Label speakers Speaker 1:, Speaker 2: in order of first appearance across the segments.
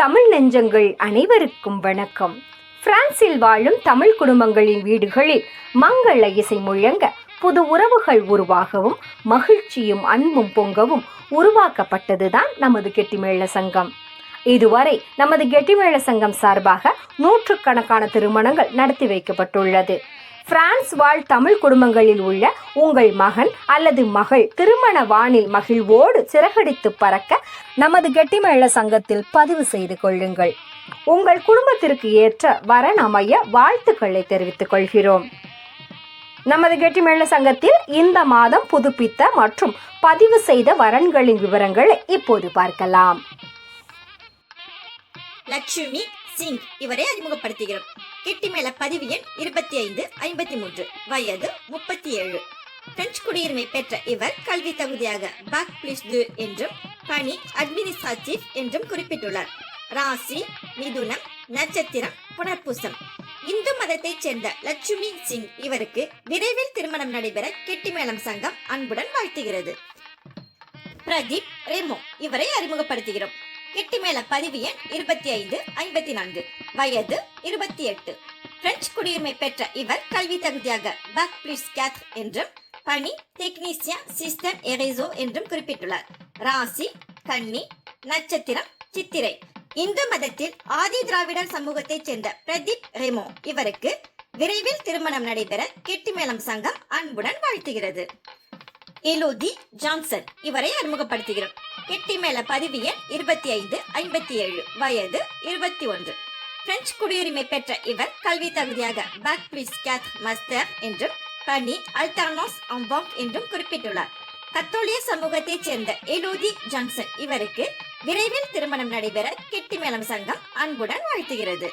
Speaker 1: தமிழ் நெஞ்சங்கள் அனைவருக்கும் வணக்கம். பிரான்சில் வாழும் தமிழ் குடும்பங்களின் வீடுகளில் மங்கள இசை முழங்க புது உறவுகள் உருவாகவும் மகிழ்ச்சியும் அன்பும் பொங்கவும் உருவாக்கப்பட்டதுதான் நமது கெட்டிமேள சங்கம். இதுவரை நமது கெட்டிமேள சங்கம் சார்பாக நூற்றுக்கணக்கான திருமணங்கள் நடத்தி வைக்கப்பட்டுள்ளது. பிரான்ஸ் வாழ் தமிழ் குடும்பங்களில் உள்ள உங்கள் மகன் அல்லது மகள் திருமண வானில் மகிழ்வோடு சிறகடித்து பறக்க நமது கெட்டிமேள சங்கத்தில் பதிவு செய்து கொள்ளுங்கள். உங்கள் குடும்பத்திற்கு ஏற்ற வரன் அமைய வாழ்த்துக்களை தெரிவித்துக் கொள்கிறோம். நமது கெட்டிமேள சங்கத்தில் இந்த மாதம் புதுப்பித்த மற்றும் பதிவு செய்த வரன்களின் விவரங்களை இப்போது பார்க்கலாம்.
Speaker 2: லட்சுமி சிங் இவரை அறிமுகப்படுத்துகிறோம். கெட்டிமேள பதிவு எண் 2553, வயது 37. பிரெஞ்சு குடியுரிமை பெற்ற இவர் கல்வி தகுதியாக பாக் பிளஸ் 2 என்றும் பணி அட்மினிஸ்ட்ரேட்டிவ் என்றும் குறிப்பிட்டுள்ளார். ராசி மிதுனம், நட்சத்திரம் புனர்பூசம். இந்து மதத்தைச் சேர்ந்த லட்சுமி சிங் இவருக்கு விரைவில் திருமணம் நடைபெற கெட்டிமேளம் சங்கம் அன்புடன் வாழ்த்துகிறது. பிரதீப் ரெமோ இவரை அறிமுகப்படுத்துகிறோம். கெட்டிமேள பதிவு எண் 2554, வயது 28. பிரெஞ்சு குடியுரிமை பெற்ற இவர் கல்வி தகுதியாக பாக் பிளஸ் 4 என்றும் பணி டெக்னீசியன் சிஸ்டம் எரேசோ என்றும் குறிப்பிட்டுள்ளார். ராசி கன்னி, நட்சத்திரம் சித்திரை. இந்து மதத்தில் ஆதி திராவிடர் சமூகத்தைச் சேர்ந்த பிரதீப் ரெமோ இவருக்கு விரைவில் திருமணம் நடைபெற கெட்டிமேளம் சங்கம் அன்புடன் வாழ்த்துகிறது. எலோதி ஜான்சன் இவரை அறிமுகப்படுத்துகிறோம். கெட்டிமேள பதிவு எண் 2557, வயது 21. பிரெஞ்சு குடியுரிமை பெற்ற இவர் கல்வி தகுதியாக பாக் பிளஸ் 4 மாஸ்டர் என்றும் பணி அல்டர்னான்ஸ் en banque என்றும் குறிப்பிட்டுள்ளார். கத்தோலிய சமூகத்தைச் சேர்ந்த எலோதி ஜான்சன் இவருக்கு விரைவில் திருமணம் நடைபெற கெட்டிமேளம் சங்கம் அன்புடன் வாழ்த்துகிறது.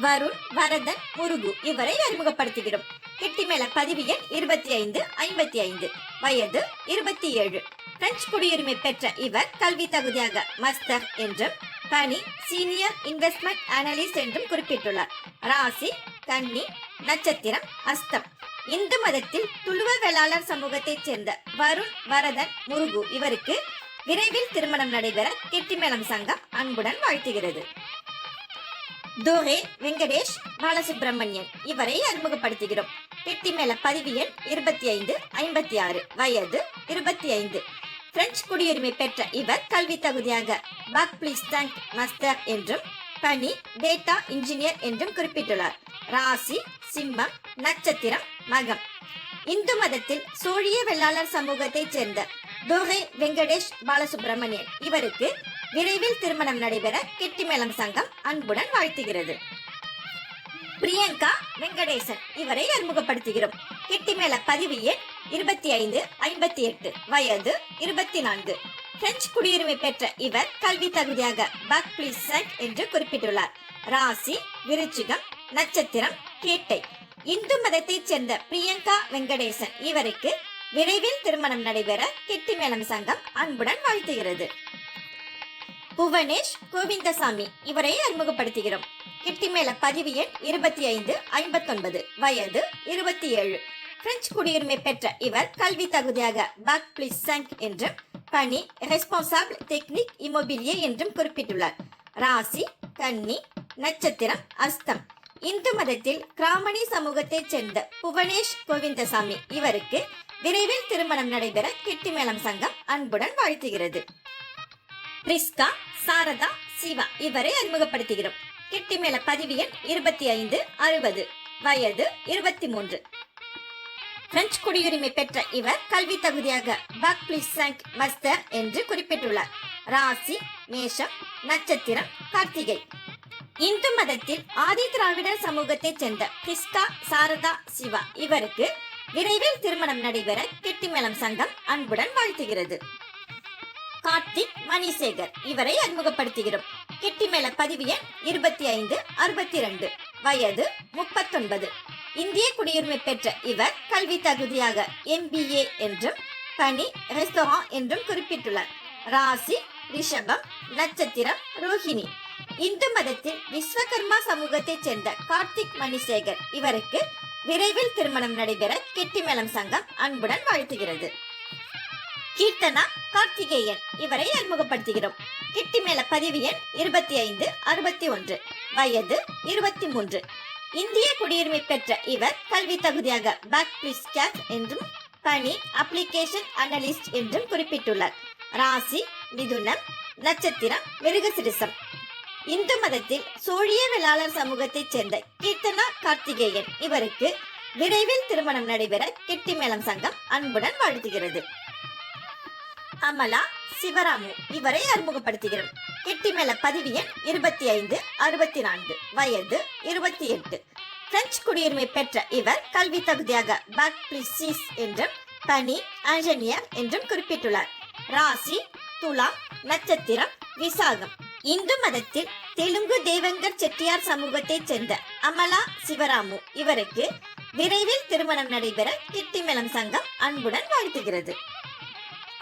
Speaker 2: வருண் வரதன் முருகு இவரை அறிமுகப்படுத்துகிறோம். கெட்டிமேள பதிவு எண் 2555, வயது 27. பிரெஞ்சு குடியுரிமை பெற்ற இவர் கல்வி தகுதியாக மாஸ்டர் என்றும் பணி சீனியர் இன்வெஸ்ட்மெண்ட் அனலிஸ்ட் என்றும் குறிப்பிட்டுள்ளார். ராசி கன்னி, நட்சத்திரம் அஸ்தம். இந்து மதத்தில் துளுவ வேளாளர் சமூகத்தைச் சேர்ந்த வருண் வரதன் முருகு இவருக்கு விரைவில் திருமணம் நடைபெற கெட்டிமேளம் சங்கம் அன்புடன் வாழ்த்துகிறது. தோரே வெங்கடேஷ் பாலசுப்ரமணியன் இவரை அறிமுகப்படுத்துகிறோம். கெட்டிமேள பதிவு எண் 2556, வயது 25. பிரெஞ்சு குடியுரிமை பெற்ற இவர் கல்வி தகுதியாக பாக் பிளஸ் 5 மாஸ்டர் என்றும் பணி டேட்டா இன்ஜினியர் என்றும் குறிப்பிட்டுள்ளார். ராசி சிம்மம், நட்சத்திரம் மகம். இந்து மதத்தில் சோழிய வெள்ளாளர் சமூகத்தைச் சேர்ந்த தோரே வெங்கடேஷ் பாலசுப்ரமணியன் இவருக்கு விரைவில் திருமணம் நடைபெற கெட்டிமேளம் சங்கம் அன்புடன் வாழ்த்துகிறது. பிரியங்கா வெங்கடேசன் இவரை அறிமுகப்படுத்துகிறோம். கெட்டிமேள பதிவு எண் 2558, வயது 24. பிரெஞ்சு குடியுரிமை பெற்ற இவர் கல்வி தகுதியாக பாக் பிளஸ் 5 என்று குறிப்பிட்டுள்ளார். ராசி விருச்சிகம், நட்சத்திரம் கேட்டை. இந்து மதத்தைச் சேர்ந்த பிரியங்கா வெங்கடேசன் இவருக்கு விரைவில் திருமணம் நடைபெற கெட்டிமேளம் சங்கம் அன்புடன் வாழ்த்துகிறது. புவனேஷ் கோவிந்தசாமி இவரை அறிமுகப்படுத்துகிறோம். கெட்டிமேள பதிவு எண் 2559, வயது 27. பிரெஞ்சு குடியுரிமை பெற்ற இவர் கல்வி தகுதியாக பாக் பிளஸ் 5 என்றும் பணி ரெஸ்பான்சாபிள் டெக்னிக் இமோபிலியே என்றும் குறிப்பிட்டுள்ளார். ராசி கன்னி, நட்சத்திரம் அஸ்தம். இந்து மதத்தில் கிராமணி சமூகத்தைச் சேர்ந்த புவனேஷ் கோவிந்தசாமி இவருக்கு விரைவில் திருமணம் நடைபெற கெட்டிமேளம் சங்கம் அன்புடன் வாழ்த்துகிறது. பிரிஸ்கா சாரதா சிவா இவரை அறிமுகப்படுத்துகிறோம். கெட்டிமேள பதிவு எண் 2560, வயது 23. பிரெஞ்சு குடியுரிமை பெற்ற இவர் கல்வி தகுதியாக பாக் பிளஸ் 5 மாஸ்டர் என்று குறிப்பிட்டுள்ளார். ராசி மேஷம், நட்சத்திரம் கார்த்திகை. இந்து மதத்தில் ஆதி திராவிடர் சமூகத்தைச் சேர்ந்த பிரிஸ்கா சாரதா சிவா இவருக்கு விரைவில் திருமணம் நடைபெற கெட்டிமேளம் சங்கம் அன்புடன் வாழ்த்துகிறது. கார்த்திக் மணிசேகர் இவரை அறிமுகப்படுத்துகிறோம். கெட்டிமேள பதிவு எண் 2562, வயது 39. இந்திய குடியுரிமை பெற்ற இவர் கல்வி தகுதியாக MBA என்றும் பணி ரெஸ்டாரண்ட் என்றும் குறிப்பிட்டுள்ளார். ராசி ரிஷபம், நட்சத்திரம் ரோஹிணி. இந்து மதத்தில் விஸ்வகர்மா சமூகத்தைச் சேர்ந்த கார்த்திக் மணிசேகர் இவருக்கு விரைவில் திருமணம் நடைபெற கெட்டிமேளம் சங்கம் அன்புடன் வாழ்த்துகிறது. கீர்த்தனா கார்த்திகேயன் இவரை அறிமுகப்படுத்துகிறோம். கிட்டிமேள பதிவு எண் 2561, வயது 23. இந்திய குடியுரிமை பெற்ற இவர் கல்வி தகுதியாக பேக் பிளஸ் கேட் என்றும் பணி அப்ளிகேஷன் அனலிஸ்ட் என்றும் குறிப்பிட்டுள்ளார். ராசி மிதுனம், நட்சத்திரம் மிருகசிரிசம். இந்து மதத்தில் சோழிய வேளாளர் சமூகத்தைச் சேர்ந்த கீர்த்தனா கார்த்திகேயன் இவருக்கு விரைவில் திருமணம் நடைபெற கெட்டிமேளம் சங்கம் அன்புடன் வாழ்த்துகிறது. அமலா சிவராமு இவரை அறிமுகப்படுத்துகிறோம். கெட்டிமேள பதிவு எண் 2564, வயது 28. பிரெஞ்சு குடியுரிமை பெற்ற இவர் கல்வி தகுதியாக பேக் பிளஸ் என்றும் பணி இன்ஜினியர் என்றும் குறிப்பிட்டுள்ளார். ராசி துலாம், நட்சத்திரம் விசாகம். இந்து மதத்தில் தெலுங்கு தேவங்கர் செட்டியார் சமூகத்தைச் சேர்ந்த அமலா சிவராமு இவருக்கு விரைவில் திருமணம் நடைபெற கிட்டிமேளம் சங்கம் அன்புடன் வாழ்த்துகிறது.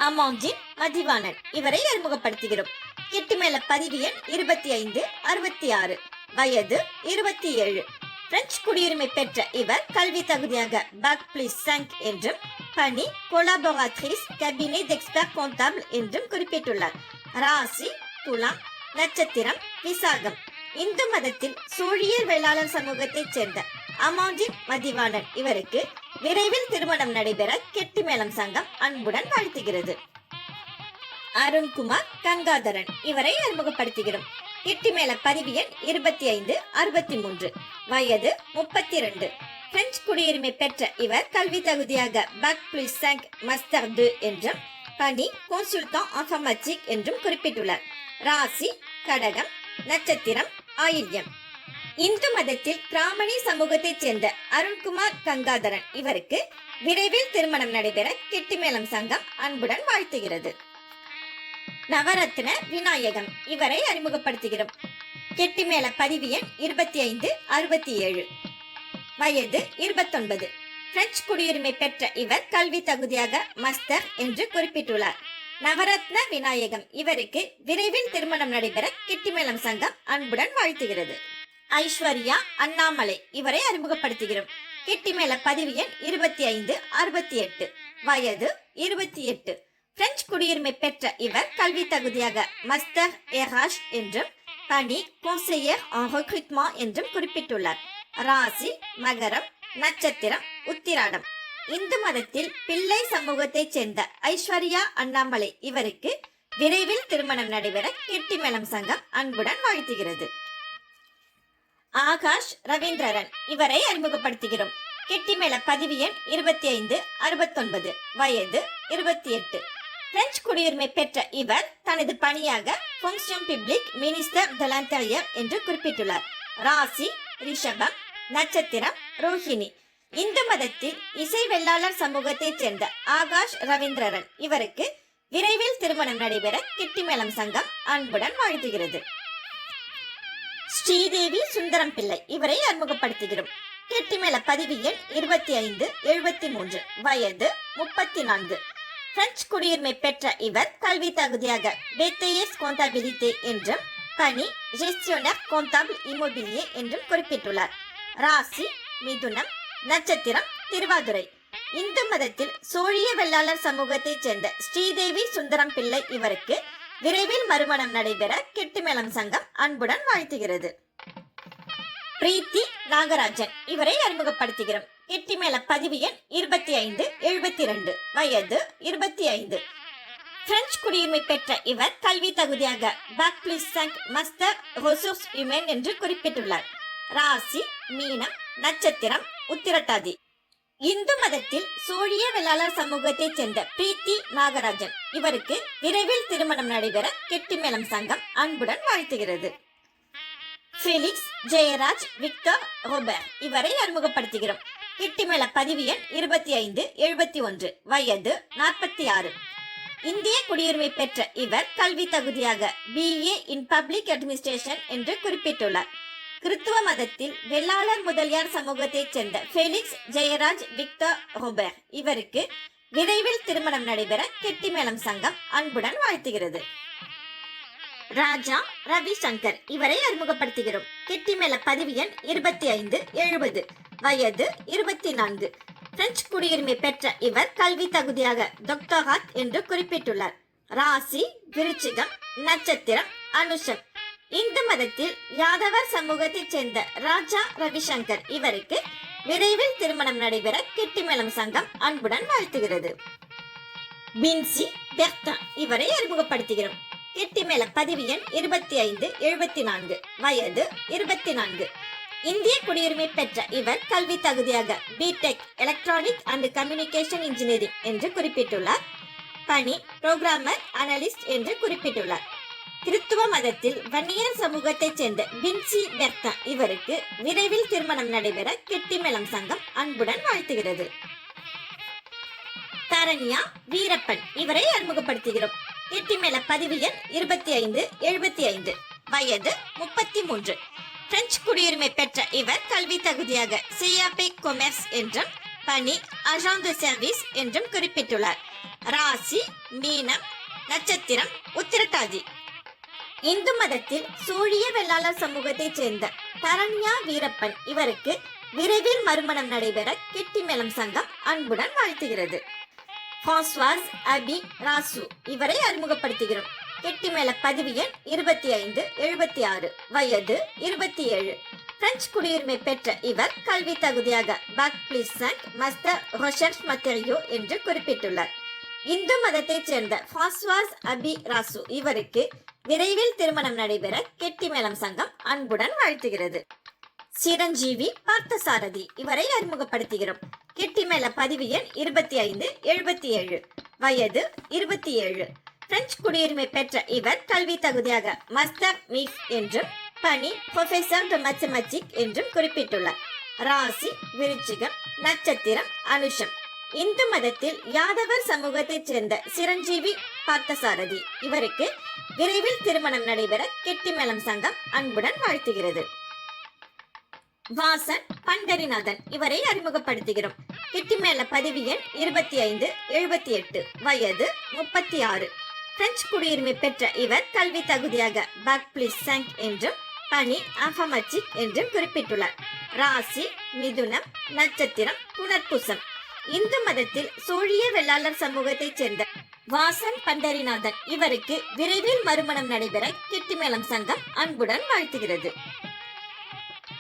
Speaker 2: அமாஞ்சின் மதிவாணன் இவரை அறிமுகப்படுத்துகிறோம். கிட்டிமேள பதிவு எண் 2566, வயது 27. பிரெஞ்சு குடியுரிமை பெற்ற இவர் கல்வி தகுதியாக பேக் பிளஸ் 5 என்றும் பணி கொலாபோராட்ரிஸ் கேபினெட் d'expert comptable என்றும் குறிப்பிட்டுள்ளார். ராசி துலாம், நட்சத்திரம் விசாகம். இந்து மதத்தில் சோழியர் வேளாளர் சமூகத்தைச் சேர்ந்த அமாஞ்சின் மதிவாணன் இவருக்கு விரைவில் திருமணம் நடைபெற கெட்டிமேளம் சங்கம் அன்புடன் வாழ்த்துகிறது. அருண்குமார் கங்காதரன் இவரை அறிமுகப்படுத்துகிறோம். கெட்டிமேள பதிவு எண் 2563, வயது 32. பிரெஞ்சு குடியுரிமை பெற்ற இவர் கல்வி தகுதியாக பேக் பிளஸ் 5 மாஸ்டர் 2 என்றும் பணி கன்சல்டன்ட் இன்ஃபர்மேட்டிக் என்றும் குறிப்பிட்டுள்ளார். ராசி கடகம், நட்சத்திரம் ஆயில்யம். இந்து மதத்தில் பிராமணி சமூகத்தைச் சேர்ந்த அருண்குமார் கங்காதரன் இவருக்கு விரைவில் திருமணம் நடைபெற கெட்டிமேளம் சங்கம் அன்புடன் வாழ்த்துகிறது. நவரத்ன விநாயகம் இவரை அறிமுகப்படுத்துகிறோம். கெட்டிமேள பதிவு எண் 2567, வயது 29. பிரெஞ்சு குடியுரிமை பெற்ற இவர் கல்வி தகுதியாக மாஸ்டர் என்று குறிப்பிட்டுள்ளார். நவரத்ன விநாயகம் இவருக்கு விரைவில் திருமணம் நடைபெற கெட்டிமேளம் சங்கம் அன்புடன் வாழ்த்துகிறது. ஐஸ்வர்யா அண்ணாமலை இவரை அறிமுகப்படுத்துகிறோம். கெட்டிமேள பதிவு எண் 2568, வயது 28. பிரெஞ்சு குடியுரிமை பெற்ற இவர் கல்வி தகுதியாக மாஸ்டர் RH என்றும் பணி conseiller en recrutement என்றும் குறிப்பிட்டுள்ளார். ராசி மகரம், நட்சத்திரம் உத்திராடம். இந்து மதத்தில் பிள்ளை சமூகத்தைச் சேர்ந்த ஐஸ்வர்யா அண்ணாமலை இவருக்கு விரைவில் திருமணம் நடைபெற கெட்டிமேளம் சங்கம் அன்புடன் வாழ்த்துகிறது. ஆகாஷ் ரவீந்திரன் இவரை அறிமுகப்படுத்துகிறோம். கெட்டிமேள பதிவு எண் 2569, வயது 28. பிரெஞ்சு குடியுரிமை பெற்ற இவர் தனது பணியாக function public minister de l'Intérieur என்று குறிப்பிட்டுள்ளார். ராசி ரிஷபம், நட்சத்திரம் ரோஹிணி. இந்து மதத்தில் இசை வெள்ளாளர் சமூகத்தைச் சேர்ந்த ஆகாஷ் ரவீந்திரன் இவருக்கு விரைவில் திருமணம் நடைபெற கெட்டிமேளம் சங்கம் அன்புடன் வாழ்த்துகிறது. ஸ்ரீதேவி சுந்தரம் பிள்ளை இவரை அறிமுகப்படுத்துகிறோம். கெட்டிமேள பதிவு எண் 2573, வயது 34. பிரெஞ்சு குடியுரிமை பெற்ற இவர் கல்வி தகுதியாக BTS comptabilité என்றும் பணி gestionnaire comptable immobilier என்றும் குறிப்பிட்டுள்ளார். ராசி மிதுனம், நட்சத்திரம் திருவாதுரை. இந்து மதத்தில் சோழிய வெள்ளாளர் சமூகத்தைச் சேர்ந்த ஸ்ரீதேவி சுந்தரம் பிள்ளை இவருக்கு விரைவில் மறுமணம் நடைபெற கெட்டிமேளம் சங்கம் அன்புடன் வாழ்த்துகிறது. பிரீத்தி நாகராஜன் இவரை அறிமுகப்படுத்துகிறோம். கெட்டிமேள பதிவு எண் 2572, வயது 25. பிரெஞ்சு குடியுரிமை பெற்ற இவர் கல்வி தகுதியாக பேக் பிளஸ் 5 மாஸ்டர் ரெசோர்ஸ் ஹியூமன் என்று குறிப்பிட்டுள்ளார். ராசி மீனம், நட்சத்திரம் உத்திரட்டாதி. இந்து மதத்தில் சோழிய வெள்ளாளர் சமூகத்தைச் சேர்ந்த பிரீத்தி நாகராஜன் இவருக்கு விரைவில் திருமணம் நடைபெற கெட்டிமேளம் சங்கம் அன்புடன் வாழ்த்துகிறது. ஃபெலிக்ஸ் ஜெயராஜ் விக்டர் ரோபர்ட் இவரை அறிமுகப்படுத்துகிறோம். கெட்டிமேள பதிவு எண் 2571, வயது 46. இந்திய குடியுரிமை பெற்ற இவர் கல்வி தகுதியாக BA இன் பப்ளிக் அட்மினிஸ்ட்ரேஷன் என்று குறிப்பிட்டுள்ளார். கிறித்துவ மதத்தில் வெள்ளாளர் முதலியார் சமூகத்தைச் சேர்ந்த ஃபெலிக்ஸ் ஜெயராஜ் விக்டர் ரோபர்ட் இவருக்கு விரைவில் திருமணம் நடைபெற கெட்டிமேளம் சங்கம் அன்புடன் வாழ்த்துகிறது. ராஜா ரவிசங்கர் இவரை அறிமுகப்படுத்துகிறோம். கெட்டிமேள பதிவு எண் 2570, வயது 24. பிரெஞ்சு குடியுரிமை பெற்ற இவர் கல்வி தகுதியாக டாக்டராட் என்று குறிப்பிட்டுள்ளார். ராசி விருச்சிகம், நட்சத்திரம் அனுஷம். இந்து மதத்தில் யாதவர் சமூகத்தைச் சேர்ந்த ராஜா ரவிசங்கர் இவருக்கு விரைவில் திருமணம் நடைபெற கெட்டிமேளம் சங்கம் அன்புடன் வாழ்த்துகிறது. பின்சி பெர்தான் இவரை அறிமுகப்படுத்துகிறோம். கெட்டிமேள பதிவு எண் 2574, வயது 24. இந்திய குடியுரிமை பெற்ற இவர் கல்வி தகுதியாக BTech electronic and communication engineering என்று குறிப்பிட்டுள்ளார். பணி புரோகிராமர் அனலிஸ்ட் என்று குறிப்பிட்டுள்ளார். கிறிஸ்துவ மதத்தில் வன்னியர் சமூகத்தைச் சேர்ந்த பின்சி பெர்தா இவருக்கு விரைவில் திருமணம் நடைபெற கெட்டிமேளம் சங்கம் அன்புடன் வாழ்த்துகிறது. தரண்யா வீரப்பன் இவரை அறிமுகப்படுத்துகிறோம். கெட்டிமேள பதிவு எண் 2575, வயது 33. பிரெஞ்சு குடியுரிமை பெற்ற இவர் கல்வி தகுதியாக சியாபே கொமர்ஸ் என்றும் பணி அஜான் de சர்வீஸ் என்றும் குறிப்பிட்டுள்ளார். ராசி மீனம், நட்சத்திரம் உத்திரட்டாதி. இந்து மதத்தில் சூழிய வெள்ளாளர் சமூகத்தைச் சேர்ந்த தரண்யா வீரப்பன் இவருக்கு விரைவில் மறுமணம் நடைபெற கெட்டிமேளம் சங்கம் அன்புடன் வாழ்த்துகிறது. பிரான்சுவாஸ் அபி ராசு இவரை அறிமுகப்படுத்துகிறோம். கெட்டிமேள பதிவு எண் 2576, வயது 27. பிரெஞ்சு குடியுரிமை பெற்ற இவர் கல்வி தகுதியாக பாக் பிளஸ் 5 மாஸ்டர் ரெஷர்ச் மட்டரியோ என்று குறிப்பிட்டுள்ளார். இந்து மதத்தைச் சேர்ந்த பிரான்சுவாஸ் அபி ராசு இவருக்கு விரைவில் திருமணம் நடைபெற கெட்டிமேளம் சங்கம் அன்புடன் வாழ்த்துகிறது. சிரஞ்சீவி பார்த்தசாரதி இவரை அறிமுகப்படுத்துகிறோம். கெட்டிமேள பதிவு எண் 2577, வயது 27. பிரெஞ்சு குடியுரிமை பெற்ற இவர் கல்வி தகுதியாக மாஸ்டர் மீஃப் என்றும் பணி ப்ரொஃபசர் de மேத்தமேட்டிக் என்றும் குறிப்பிட்டுள்ளார். ராசி விருச்சிகம், நட்சத்திரம் அனுஷம். இந்து மதத்தில் யாதவர் சமூகத்தைச் சேர்ந்த சிரஞ்சீவி பார்த்தசாரதி இவருக்கு விரைவில் திருமணம் நடைபெற கெட்டிமேளம் சங்கம் அன்புடன் வாழ்த்துகிறது. வாசன் பண்டரிநாதன் இவரை அறிமுகப்படுத்துகிறோம். கெட்டிமேள பதிவு எண் 2578, வயது 36. பிரெஞ்சு குடியுரிமை பெற்ற இவர் கல்வி தகுதியாக பாக் பிளஸ் 5 என்றும் பணி இன்ஃபர்மேட்டிக் என்றும் குறிப்பிட்டுள்ளார். ராசி மிதுனம், நட்சத்திரம் புனர்பூசம். இந்து மதத்தில் சோழிய வெள்ளாளர் சமூகத்தைச் சேர்ந்த வாசன் பண்டரிநாதன் இவருக்கு விரைவில் மறுமணம் நடைபெற கெட்டிமேளம் சங்கம் அன்புடன் வாழ்த்துகிறது.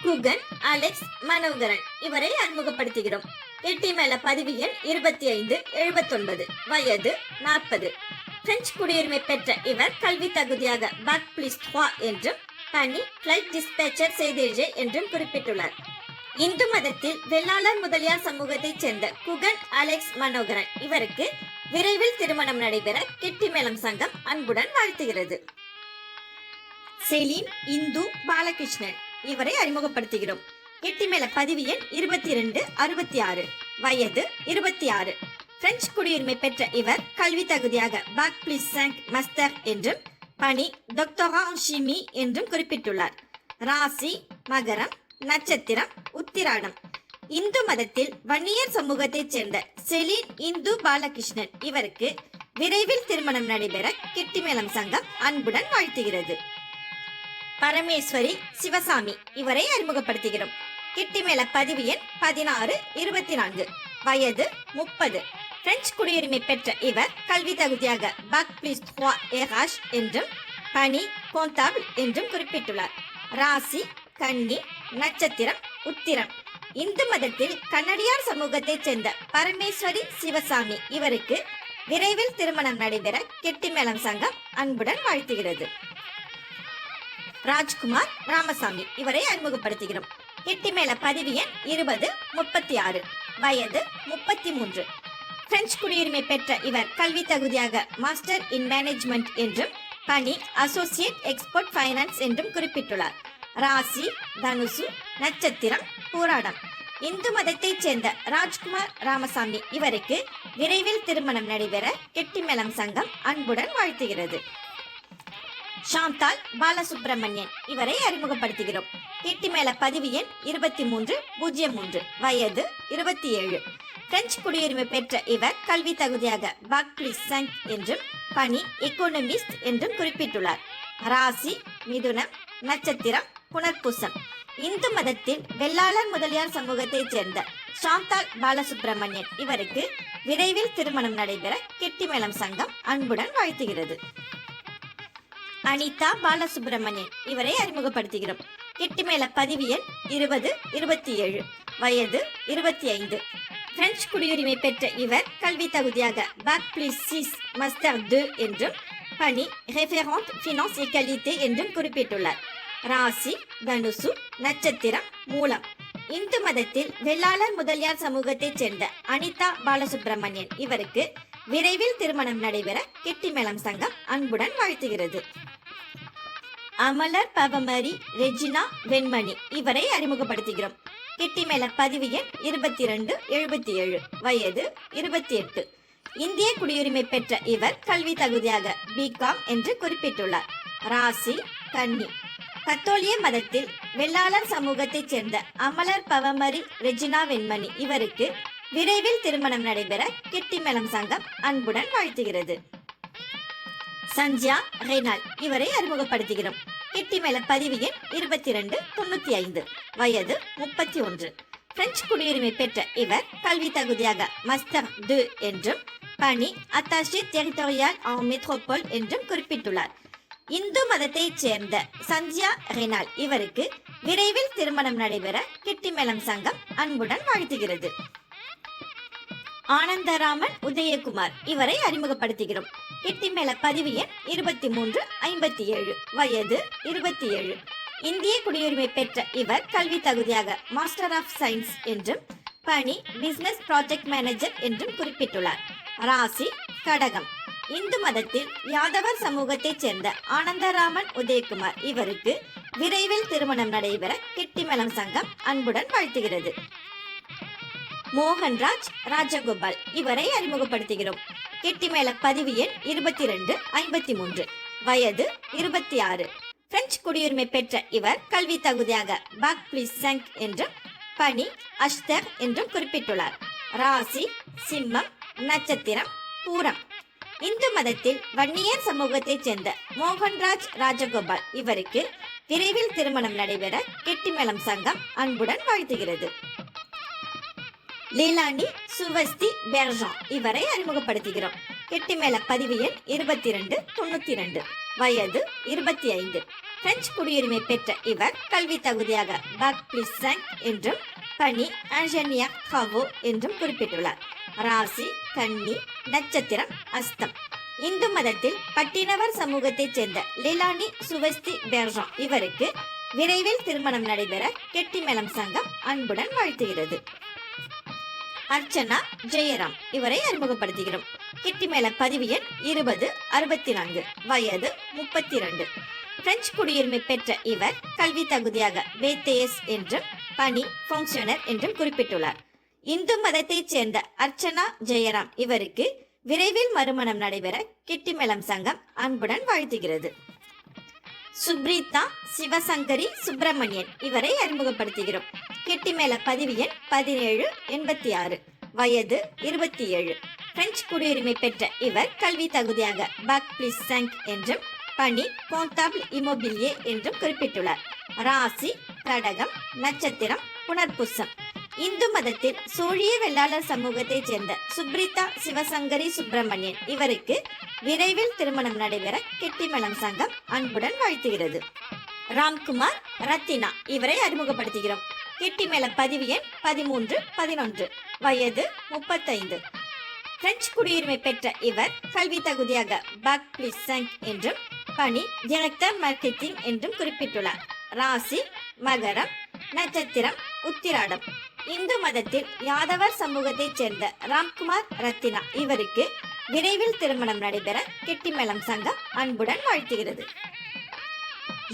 Speaker 2: குகன் அலெக்ஸ் மனோகரன் இவரை அறிமுகப்படுத்துகிறோம். கெட்டிமேள பதிவு எண் 2579, வயது 40. பிரெஞ்சு குடியுரிமை பெற்ற இவர் கல்வி தகுதியாக பாக் பிளஸ் 3 என்றும் பணி பிளைட் டிஸ்பேச்சர் செய்தேஜே என்றும் குறிப்பிட்டுள்ளார். இந்து மதத்தில் வெள்ளாளர் முதலியார் சமூகத்தைச் சேர்ந்த குகன் அலெக்ஸ் மனோகரன் இவருக்கு விரைவில் திருமணம் நடைபெற கெட்டிமேளம் சங்கம் அன்புடன் வாழ்த்துகிறது. செலின் இந்து பாலகிருஷ்ணன் இவரை அறிமுகப்படுத்துகிறோம். கெட்டிமேள பதிவு எண் 2266, வயது 26. பிரெஞ்சு குடியுரிமை பெற்ற இவர் கல்வி தகுதியாக பாக் பிளஸ் 5 மாஸ்டர் என்றும் பணி டாக்டரா ஷிமி என்றும் குறிப்பிட்டுள்ளார். ராசி மகரம், நட்சத்திரம் உத்திராடம். இந்து மதத்தில் வன்னியர் சமூகத்தைச் சேர்ந்த செலின் இந்து பாலகிருஷ்ணன் இவருக்கு விரைவில் திருமணம் நடைபெற கெட்டிமேளம் சங்கம் அன்புடன் வாழ்த்துகிறது. பரமேஸ்வரி சிவசாமி இவரை அறிமுகப்படுத்துகிறோம். கெட்டிமேள பதிவு எண் 1624, வயது 30. பிரெஞ்சு குடியுரிமை பெற்ற இவர் கல்வி தகுதியாக பாக் பிளஸ் 3 என்றும் பணி கோந்தாபிள் என்றும் குறிப்பிட்டுள்ளார். ராசி கன்னி, நட்சத்திரம் உத்திரம். இந்து மதத்தில் கன்னடியார் சமூகத்தைச் சேர்ந்த பரமேஸ்வரி சிவசாமி இவருக்கு விரைவில் திருமணம் நடைபெற கெட்டிமேளம் சங்கம் அன்புடன் வாழ்த்துகிறது. ராஜ்குமார் ராமசாமி இவரை அறிமுகப்படுத்துகிறோம். கெட்டிமேள பதிவு எண் 2036, வயது 33. பிரெஞ்சு குடியுரிமை பெற்ற இவர் கல்வி தகுதியாக மாஸ்டர் இன் மேனேஜ்மெண்ட் என்றும் பணி அசோசியேட் எக்ஸ்போர்ட் ஃபைனான்ஸ் என்றும் குறிப்பிட்டுள்ளார். ராசி தனுசு, நட்சத்திரம் பூராடம். இந்து மதத்தைச் சேர்ந்த ராஜ்குமார் ராமசாமி இவருக்கு விரைவில் திருமணம் நடைபெற கெட்டிமேளம் சங்கம் அன்புடன் வாழ்த்துகிறது. சாந்தால் பாலசுப்ரமணியன் இவரை அறிமுகப்படுத்துகிறோம். கெட்டிமேள பதிவு எண் 2303, வயது 27. பிரெஞ்சு குடியுரிமை பெற்ற இவர் கல்வி தகுதியாக பாக் பிளஸ் 5 என்றும் பணி எக்கோனமிஸ்ட் என்றும் குறிப்பிட்டுள்ளார். ராசி மிதுனம், நட்சத்திரம் புனர்பூசம். இந்து மதத்தில் வெள்ளாளர் முதலியார் சமூகத்தைச் சேர்ந்த சாந்தால் பாலசுப்ரமணியன் இவருக்கு விரைவில் திருமணம் நடைபெற கெட்டிமேளம் சங்கம் அன்புடன் வாழ்த்துகிறது. அனிதா பாலசுப்ரமணியன் இவரை அறிமுகப்படுத்துகிறோம். கெட்டிமேள பதிவு எண் 2027, வயது 25. பிரெஞ்சு குடியுரிமை பெற்ற இவர் கல்வி தகுதியாக பாக் பிளஸ் 6 மாஸ்டர் 2 என்றும் பணி ரெஃபரண்ட் ஃபினான்ஸ் எக்வாலிட்டி என்றும் குறிப்பிட்டுள்ளார். ராசி தனுசு, நட்சத்திரம் மூலம். இந்து மதத்தில் வெள்ளாளர் முதலியார் சமூகத்தைச் சேர்ந்த அனிதா பாலசுப்ரமணியன் இவருக்கு விரைவில் திருமணம் நடைபெற கெட்டிமேளம் சங்கம் அன்புடன் வாழ்த்துகிறது. அமலர் பவமரி ரெஜினா வெண்மணி இவரை அறிமுகப்படுத்துகிறோம். கெட்டிமேள பதிவு எண் 2277, வயது 28. இந்திய குடியுரிமை பெற்ற இவர் கல்வி தகுதியாக பிகாம் என்று குறிப்பிட்டுள்ளார். ராசி கன்னி. கத்தோலிய மதத்தில் வெள்ளாளர் சமூகத்தைச் சேர்ந்த அமலர் பவமரி ரெஜினா வெண்மணி இவருக்கு விரைவில் திருமணம் நடைபெற கெட்டிமேளம் சங்கம் அன்புடன் வாழ்த்துகிறது. சந்தியா ரெனால் இவரை அறிமுகப்படுத்துகிறோம். கெட்டிமேள பதிவு எண் 2295, வயது 31. பிரெஞ்சு குடியுரிமை பெற்ற இவர் கல்வி தகுதியாக மாஸ்டர் 2 என்றும் பணி அட்டாஷே டெரிட்டோரியல் en métropole என்றும் குறிப்பிட்டுள்ளார். இந்து மதத்தைச் சேர்ந்த சந்தியா ரெனால் இவருக்கு விரைவில் திருமணம் நடைபெற கெட்டிமேளம் சங்கம் அன்புடன் வாழ்த்துகிறது. ஆனந்தராமன் உதயகுமார் இவரை அறிமுகப்படுத்துகிறோம். கெட்டிமேள பதிவு எண் 2357, வயது 27. இந்திய குடியுரிமை பெற்ற இவர் கல்வி தகுதியாக மாஸ்டர் ஆஃப் சயின்ஸ் என்றும் பணி பிசினஸ் ப்ராஜெக்ட் மேனேஜர் என்றும் குறிப்பிட்டுள்ளார். ராசி கடகம். இந்து மதத்தில் யாதவர் சமூகத்தைச் சேர்ந்த ஆனந்தராமன் உதயகுமார் இவருக்கு விரைவில் திருமணம் நடைபெற கெட்டிமேளம் சங்கம் அன்புடன் வாழ்த்துகிறது. மோகன்ராஜ் ராஜகோபால் இவரை அறிமுகப்படுத்துகிறோம். கெட்டிமேள பதிவு எண் 2253, வயது 26. பிரெஞ்சு குடியுரிமை பெற்ற இவர் கல்வி தகுதியாக பாக் பிளஸ் 5 என்றும் பணி அஷ்தர் என்றும் குறிப்பிட்டுள்ளார். ராசி சிம்மம், நட்சத்திரம் பூரம். இந்து மதத்தில் வன்னியர் சமூகத்தைச் சேர்ந்த மோகன்ராஜ் ராஜகோபால் இவருக்கு விரைவில் திருமணம் நடைபெற கெட்டிமேளம் சங்கம் அன்புடன் வாழ்த்துகிறது. லீலாண்டி சுவஸ்தி பெர்ஜான் இவரை அறிமுகப்படுத்துகிறோம். கெட்டிமேள பதிவு எண் 2292, வயது 25. பிரெஞ்சு குடியுரிமை பெற்ற இவர் கல்வி தகுதியாக பாக் பிளஸ் 5 என்றும் பணி இன்ஜினியர் காவோ என்றும் குறிப்பிட்டுள்ளார். ராசி கன்னி, நட்சத்திரம் அஸ்தம். இந்து மதத்தில் பட்டினவர் சமூகத்தைச் சேர்ந்த லீலாண்டி சுவஸ்தி பெர்ஜான் இவருக்கு விரைவில் திருமணம் நடைபெற கெட்டிமேளம் சங்கம் அன்புடன் வாழ்த்துகிறது. அர்ச்சனா ஜெயராம் இவரை அறிமுகப்படுத்துகிறோம். கெட்டிமேள பதிவு எண் 2064, வயது 32. பிரெஞ்சு குடியுரிமை பெற்ற இவர் கல்வி தகுதியாக BTS என்றும் பணி ஃபங்க்ஷனர் என்றும் குறிப்பிட்டுள்ளார். இந்து மதத்தைச் சேர்ந்த அர்ச்சனா ஜெயராம் இவருக்கு விரைவில் மறுமணம் நடைபெற கெட்டிமேளம் சங்கம் அன்புடன் வாழ்த்துகிறது. சுப்ரீதா சிவசங்கரி சுப்பிரமணியன் இவரை அறிமுகப்படுத்துகிறோம். கெட்டிமேள பதிவு எண் 1786, வயது 27. பிரெஞ்சு குடியுரிமை பெற்ற இவர் கல்வி தகுதியாக பாக் பிளஸ் 5 என்றும் பணி கோண்டாபிள் இமோபிலியே என்றும் குறிப்பிட்டுள்ளார். ராசி கடகம், நட்சத்திரம் புனர்பூசம். இந்து மதத்தில் சோழிய வெள்ளாளர் சமூகத்தைச் சேர்ந்த சுப்ரீதா சிவசங்கரி சுப்பிரமணியன் இவருக்கு விரைவில் திருமணம் நடைபெற கெட்டிமேளம் சங்கம் அன்புடன் வாழ்த்துகிறது. ராம்குமார் ரத்தினா இவரை அறிமுகப்படுத்துகிறோம். கெட்டிமேள பதிவு எண் 1311, வயது 35. பிரெஞ்சு குடியுரிமை பெற்ற இவர் கல்வி தகுதியாக பாக் பிளஸ் 5 என்றும் பணி டைரக்டர் மார்க்கெட்டிங் என்றும் குறிப்பிட்டுள்ளார். ராசி மகரம், நட்சத்திரம் உத்திராடம். இந்து மதத்தில் யாதவர் சமூகத்தைச் சேர்ந்த ராம்குமார் ரத்தினா இவருக்கு விரைவில் திருமணம் நடைபெற கெட்டிமேளம் சங்கம் அன்புடன் வாழ்த்துகிறது.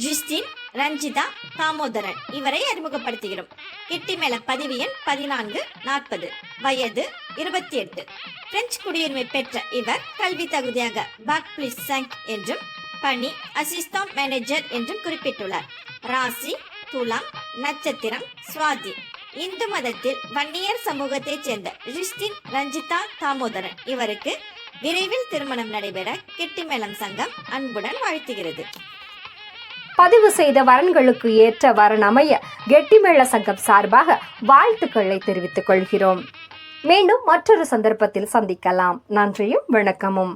Speaker 2: ஜஸ்டின் ரஞ்சிதா தாமோதரன் இவரை அறிமுகப்படுத்துகிறோம். கெட்டிமேள பதிவு எண் 1440, வயது 28. பிரெஞ்சு குடியுரிமை பெற்ற இவர் கல்வி தகுதியாக பாக் பிளஸ் 5 என்றும் பணி அசிஸ்டன்ட் மேனேஜர் என்றும் குறிப்பிட்டுள்ளார். ராசி துலாம், நட்சத்திரம் சுவாதி. இந்து மதத்தில் வன்னியர் சமூகத்தைச் சேர்ந்த ஜஸ்டின் ரஞ்சிதா தாமோதரன் இவருக்கு விரைவில் திருமணம் நடைபெற கெட்டிமேளம் சங்கம் அன்புடன் வாழ்த்துகிறது.
Speaker 1: பதிவு செய்த வரன்களுக்கு ஏற்ற வரன் அமைய கெட்டிமேள சங்கம் சார்பாக வாழ்த்துக்களை தெரிவித்துக் கொள்கிறோம். மீண்டும் மற்றொரு சந்தர்ப்பத்தில் சந்திக்கலாம். நன்றியும் வணக்கமும்.